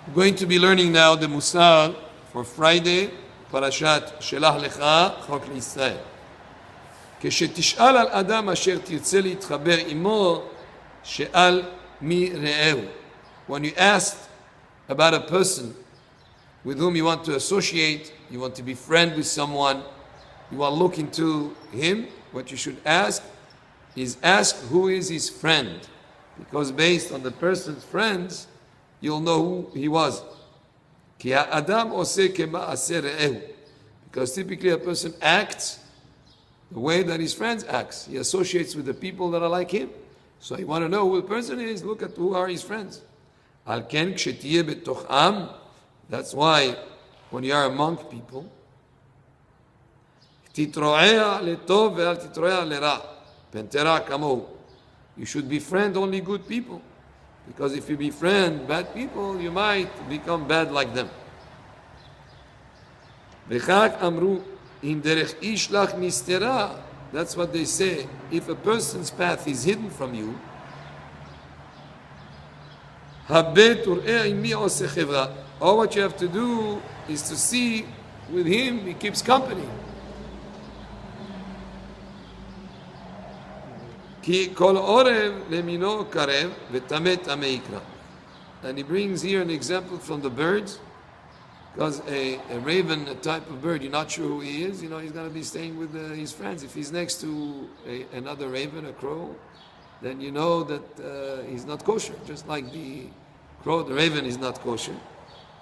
We're going to be learning now the Musar for Friday, Parashat Shelach Lecha, Chok L'Yisrael. כשתשאל על אדם אשר תרצה להתחבר עמו, שאל מי רעהו. When you ask about a person with whom you want to associate, you want to be friend with someone, you want to look into him, what you should ask is ask who is his friend. Because based on the person's friends, you'll know who he was. כי האדם עושה כמעשה רעהו. Because typically a person acts the way that his friends acts. He associates with the people that are like him. So you want to know who the person is, look at who are his friends. על כן כשתהיה בתוך עם, that's why when you are among people, תתרועע לטוב ואל תתרועע לרע. פן תרע כמוהו. You should befriend only good people. Because if you befriend bad people, you might become bad like them. וכך אמרו, אם דרך איש לך נסתרה, that's what they say. If a person's path is hidden from you, הבט וראה עם מי עושה חברה. All what you have to do is to see with him, he keeps company. כי כל עורב למינו קרב וטמא טמא יקרא. And he brings here an example from the birds. Because a raven, a type of bird, you're not sure who he is, he's going to be staying with his friends. If he's next to another raven, a crow, then you know that he's not kosher. Just like the crow, the raven is not kosher.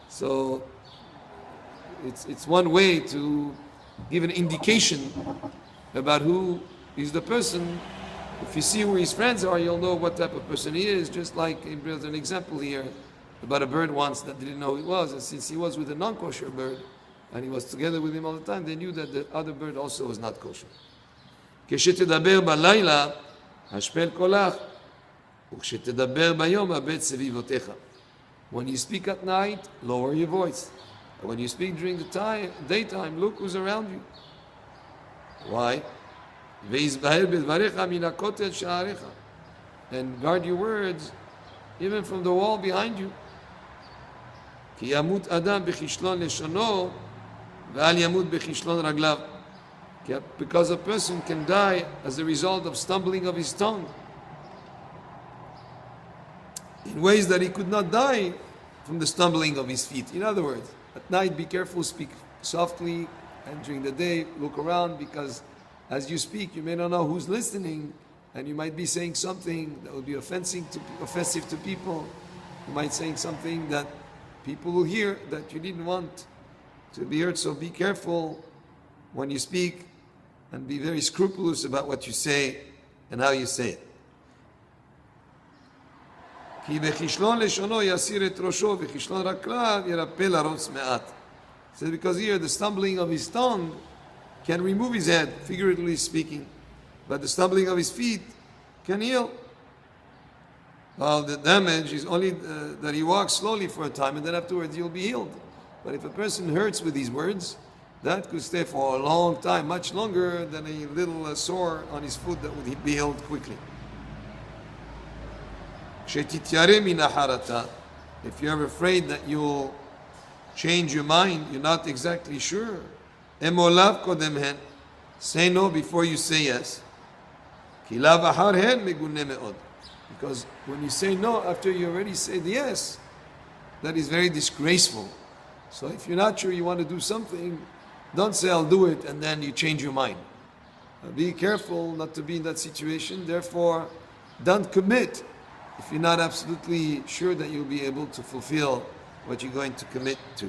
So it's one way to give an indication about who is the person. If you see who his friends are, you'll know what type of person he is. Just like he brings an example here about a bird once that didn't know who he was, and since he was with a non-kosher bird and he was together with him all the time, they knew that the other bird also was not kosher. כשתדבר בלילה, השפל קולך, וכשתדבר ביום, הבט סביבותיך. When you speak at night, lower your voice. And when you speak during the daytime, look who's around you. Why? ויזבהר בדבריך מן הכותל שעריך. And guard your words even from the wall behind you. כי ימות אדם בכישלון לשונו, ואל ימות בכישלון רגליו. Because a person can die as a result of stumbling of his tongue in ways that he could not die from the stumbling of his feet. In other words, at night be careful, speak softly, and during the day look around, because as you speak you may not know who's listening, and you might be saying something that will be offensive to people. You might say something that people will hear that you didn't want to be heard. So be careful when you speak and be very scrupulous about what you say and how you say it. כי בכישלון לשונו יסיר את ראשו וכישלון רגליו ירפא לרוץ מעט. So because here the stumbling of his tongue can remove his head, figuratively speaking, but the stumbling of his feet can heal. Well, the damage is only that he walks slowly for a time, and then afterwards he'll be healed. But if a person hurts with these words, that could stay for a long time, much longer than a little sore on his foot that would be healed quickly. If you're afraid that you'll change your mind, you're not exactly sure, say no before you say yes. Because when you say no after you already said yes, that is very disgraceful. So if you're not sure you want to do something, don't say I'll do it and then you change your mind. Be careful not to be in that situation. Therefore, don't commit if you're not absolutely sure that you'll be able to fulfill what you're going to commit to.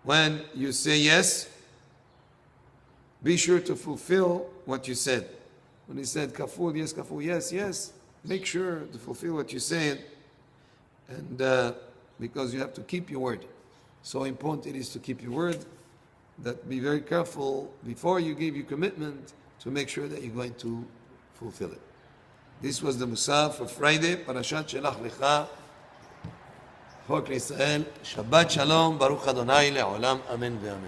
When you say yes, be sure to fulfill what you said. When he said kaful, yes, make sure to fulfill what you said, and because you have to keep your word. So important it is to keep your word, that be very careful before you give your commitment to make sure that you're going to fulfill it. This was the Musaf for Friday, Parashat Shelach Lecha, Chok L'Yisrael. Shabbat Shalom, Baruch Adonai Le'olam, Amen ve'amen.